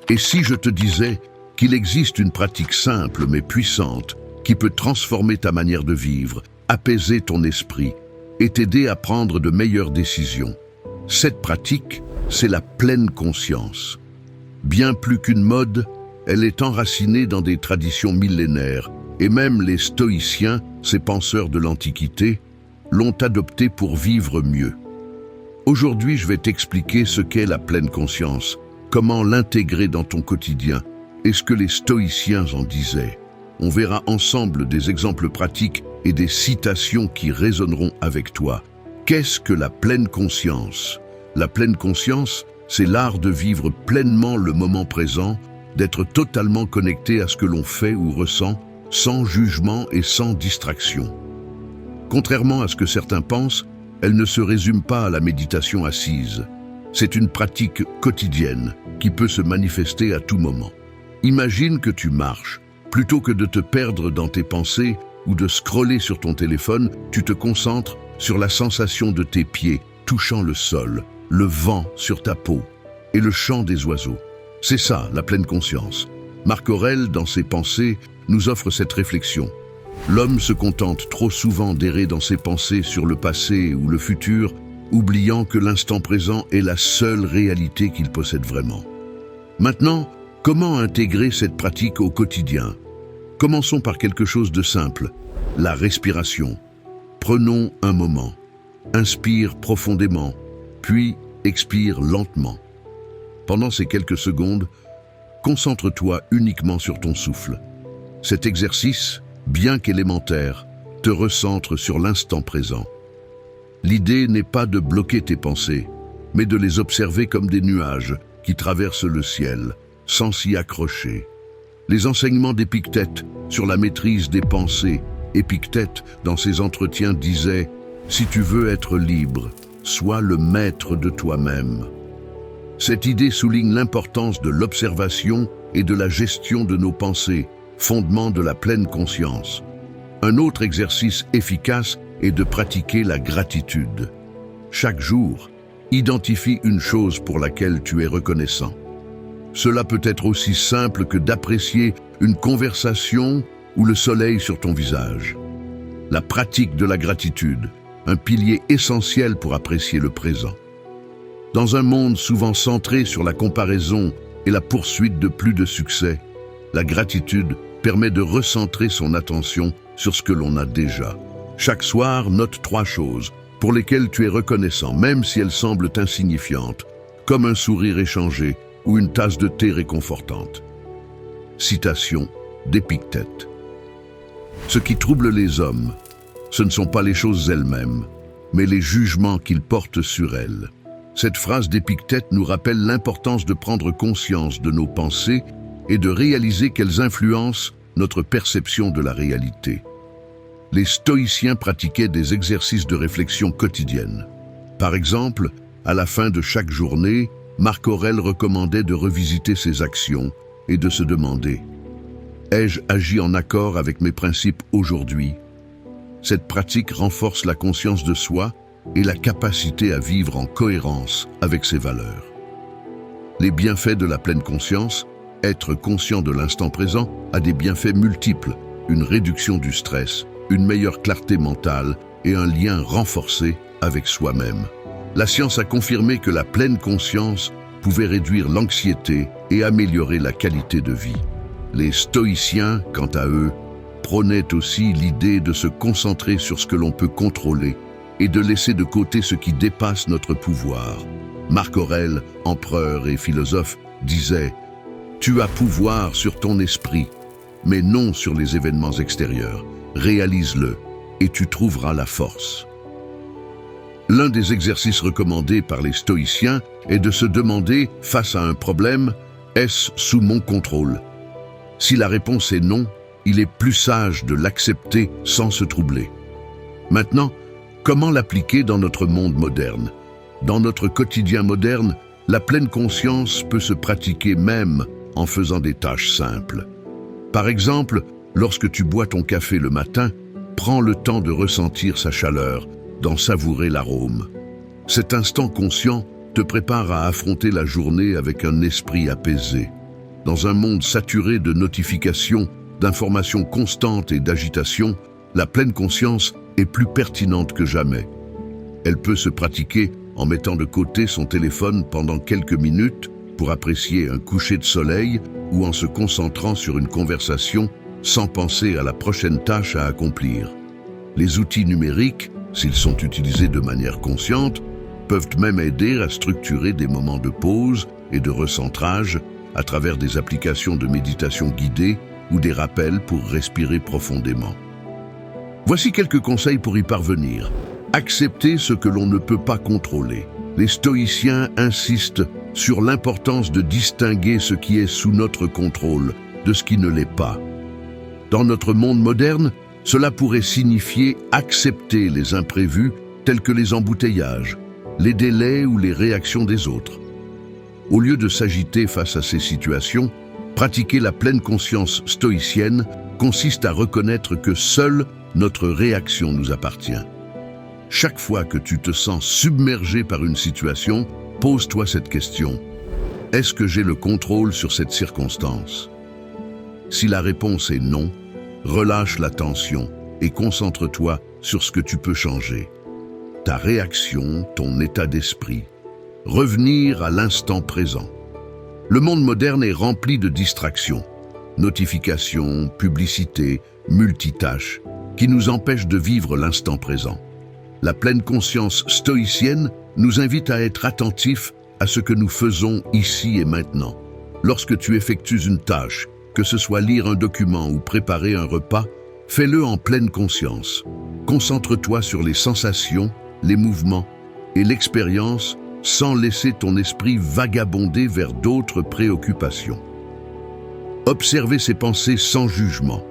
Et si je te disais qu'il existe une pratique simple mais puissante qui peut transformer ta manière de vivre, apaiser ton esprit et t'aider à prendre de meilleures décisions? Cette pratique, c'est la pleine conscience. Bien plus qu'une mode, elle est enracinée dans des traditions millénaires, et même les stoïciens, ces penseurs de l'Antiquité, l'ont adoptée pour vivre mieux. Aujourd'hui, je vais t'expliquer ce qu'est la pleine conscience, comment l'intégrer dans ton quotidien, et ce que les stoïciens en disaient. On verra ensemble des exemples pratiques et des citations qui résonneront avec toi. Qu'est-ce que la pleine conscience? La pleine conscience, c'est l'art de vivre pleinement le moment présent, d'être totalement connecté à ce que l'on fait ou ressent, sans jugement et sans distraction. Contrairement à ce que certains pensent, elle ne se résume pas à la méditation assise. C'est une pratique quotidienne qui peut se manifester à tout moment. Imagine que tu marches. Plutôt que de te perdre dans tes pensées ou de scroller sur ton téléphone, tu te concentres sur la sensation de tes pieds touchant le sol, le vent sur ta peau et le chant des oiseaux. C'est ça, la pleine conscience. Marc Aurèle, dans ses pensées, nous offre cette réflexion. L'homme se contente trop souvent d'errer dans ses pensées sur le passé ou le futur, oubliant que l'instant présent est la seule réalité qu'il possède vraiment. Maintenant, comment intégrer cette pratique au quotidien? Commençons par quelque chose de simple, la respiration. Prenons un moment. Inspire profondément, puis expire lentement. Pendant ces quelques secondes, concentre-toi uniquement sur ton souffle. Cet exercice, bien qu'élémentaire, te recentre sur l'instant présent. L'idée n'est pas de bloquer tes pensées, mais de les observer comme des nuages qui traversent le ciel, sans s'y accrocher. Les enseignements d'Épictète sur la maîtrise des pensées, Épictète, dans ses entretiens, disait « Si tu veux être libre, sois le maître de toi-même ». Cette idée souligne l'importance de l'observation et de la gestion de nos pensées, fondement de la pleine conscience. Un autre exercice efficace est de pratiquer la gratitude. Chaque jour, identifie une chose pour laquelle tu es reconnaissant. Cela peut être aussi simple que d'apprécier une conversation ou le soleil sur ton visage. La pratique de la gratitude, un pilier essentiel pour apprécier le présent. Dans un monde souvent centré sur la comparaison et la poursuite de plus de succès, la gratitude permet de recentrer son attention sur ce que l'on a déjà. Chaque soir, note 3 choses pour lesquelles tu es reconnaissant, même si elles semblent insignifiantes, comme un sourire échangé ou une tasse de thé réconfortante. Citation d'Épictète. Ce qui trouble les hommes, ce ne sont pas les choses elles-mêmes, mais les jugements qu'ils portent sur elles. Cette phrase d'Épictète nous rappelle l'importance de prendre conscience de nos pensées et de réaliser qu'elles influencent notre perception de la réalité. Les stoïciens pratiquaient des exercices de réflexion quotidienne. Par exemple, à la fin de chaque journée, Marc Aurèle recommandait de revisiter ses actions et de se demander « Ai-je agi en accord avec mes principes aujourd'hui ?» Cette pratique renforce la conscience de soi et la capacité à vivre en cohérence avec ses valeurs. Les bienfaits de la pleine conscience, être conscient de l'instant présent, a des bienfaits multiples, une réduction du stress, une meilleure clarté mentale et un lien renforcé avec soi-même. La science a confirmé que la pleine conscience pouvait réduire l'anxiété et améliorer la qualité de vie. Les stoïciens, quant à eux, prônaient aussi l'idée de se concentrer sur ce que l'on peut contrôler et de laisser de côté ce qui dépasse notre pouvoir. Marc Aurèle, empereur et philosophe, disait « Tu as pouvoir sur ton esprit, mais non sur les événements extérieurs. Réalise-le et tu trouveras la force. » L'un des exercices recommandés par les stoïciens est de se demander, face à un problème, « Est-ce sous mon contrôle ?» Si la réponse est non, il est plus sage de l'accepter sans se troubler. Maintenant, comment l'appliquer dans notre monde moderne? Dans notre quotidien moderne, la pleine conscience peut se pratiquer même en faisant des tâches simples. Par exemple, lorsque tu bois ton café le matin, prends le temps de ressentir sa chaleur, d'en savourer l'arôme. Cet instant conscient te prépare à affronter la journée avec un esprit apaisé. Dans un monde saturé de notifications, d'informations constantes et d'agitation, la pleine conscience est plus pertinente que jamais. Elle peut se pratiquer en mettant de côté son téléphone pendant quelques minutes pour apprécier un coucher de soleil ou en se concentrant sur une conversation sans penser à la prochaine tâche à accomplir. Les outils numériques, s'ils sont utilisés de manière consciente, peuvent même aider à structurer des moments de pause et de recentrage à travers des applications de méditation guidée ou des rappels pour respirer profondément. Voici quelques conseils pour y parvenir. Accepter ce que l'on ne peut pas contrôler. Les stoïciens insistent sur l'importance de distinguer ce qui est sous notre contrôle de ce qui ne l'est pas. Dans notre monde moderne, cela pourrait signifier accepter les imprévus tels que les embouteillages, les délais ou les réactions des autres. Au lieu de s'agiter face à ces situations, pratiquer la pleine conscience stoïcienne consiste à reconnaître que seule notre réaction nous appartient. Chaque fois que tu te sens submergé par une situation, pose-toi cette question. Est-ce que j'ai le contrôle sur cette circonstance? Si la réponse est non, relâche la tension et concentre-toi sur ce que tu peux changer. Ta réaction, ton état d'esprit. Revenir à l'instant présent. Le monde moderne est rempli de distractions, notifications, publicités, multitâches, qui nous empêchent de vivre l'instant présent. La pleine conscience stoïcienne nous invite à être attentifs à ce que nous faisons ici et maintenant. Lorsque tu effectues une tâche, que ce soit lire un document ou préparer un repas, fais-le en pleine conscience. Concentre-toi sur les sensations, les mouvements et l'expérience sans laisser ton esprit vagabonder vers d'autres préoccupations. Observez ses pensées sans jugement.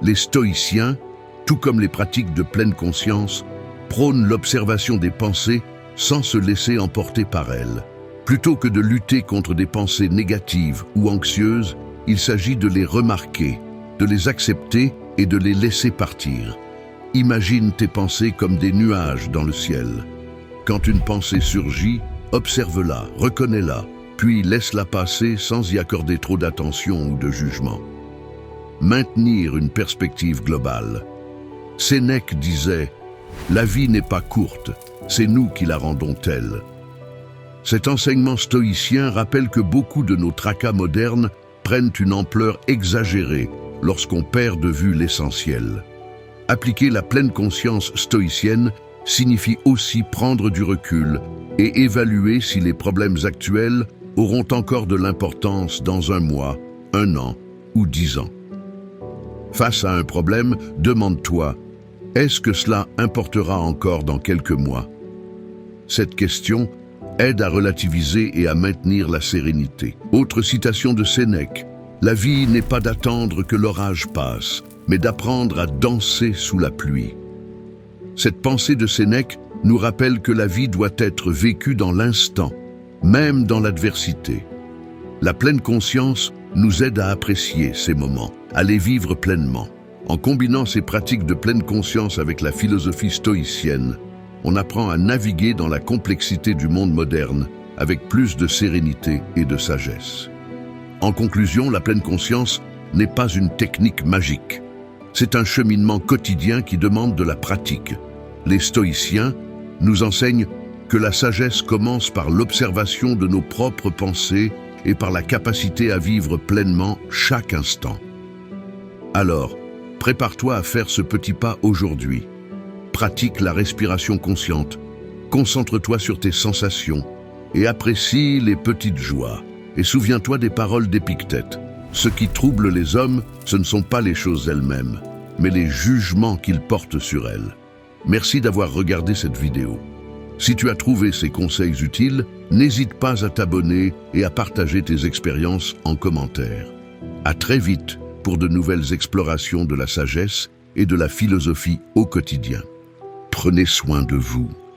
Les stoïciens, tout comme les pratiques de pleine conscience, prônent l'observation des pensées sans se laisser emporter par elles. Plutôt que de lutter contre des pensées négatives ou anxieuses, il s'agit de les remarquer, de les accepter et de les laisser partir. Imagine tes pensées comme des nuages dans le ciel. Quand une pensée surgit, observe-la, reconnais-la, puis laisse-la passer sans y accorder trop d'attention ou de jugement. Maintenir une perspective globale. Sénèque disait « La vie n'est pas courte, c'est nous qui la rendons telle ». Cet enseignement stoïcien rappelle que beaucoup de nos tracas modernes prennent une ampleur exagérée lorsqu'on perd de vue l'essentiel. Appliquer la pleine conscience stoïcienne signifie aussi prendre du recul et évaluer si les problèmes actuels auront encore de l'importance dans un mois, un an ou 10 ans. Face à un problème, demande-toi, est-ce que cela importera encore dans quelques mois? Cette question aide à relativiser et à maintenir la sérénité. Autre citation de Sénèque, « La vie n'est pas d'attendre que l'orage passe, mais d'apprendre à danser sous la pluie. » Cette pensée de Sénèque nous rappelle que la vie doit être vécue dans l'instant, même dans l'adversité. La pleine conscience nous aide à apprécier ces moments, à les vivre pleinement. En combinant ces pratiques de pleine conscience avec la philosophie stoïcienne, on apprend à naviguer dans la complexité du monde moderne avec plus de sérénité et de sagesse. En conclusion, la pleine conscience n'est pas une technique magique. C'est un cheminement quotidien qui demande de la pratique. Les stoïciens nous enseignent que la sagesse commence par l'observation de nos propres pensées et par la capacité à vivre pleinement chaque instant. Alors, prépare-toi à faire ce petit pas aujourd'hui. Pratique la respiration consciente, concentre-toi sur tes sensations et apprécie les petites joies. Et souviens-toi des paroles d'Épictète. Ce qui trouble les hommes, ce ne sont pas les choses elles-mêmes, mais les jugements qu'ils portent sur elles. Merci d'avoir regardé cette vidéo. Si tu as trouvé ces conseils utiles, n'hésite pas à t'abonner et à partager tes expériences en commentaire. À très vite pour de nouvelles explorations de la sagesse et de la philosophie au quotidien. Prenez soin de vous.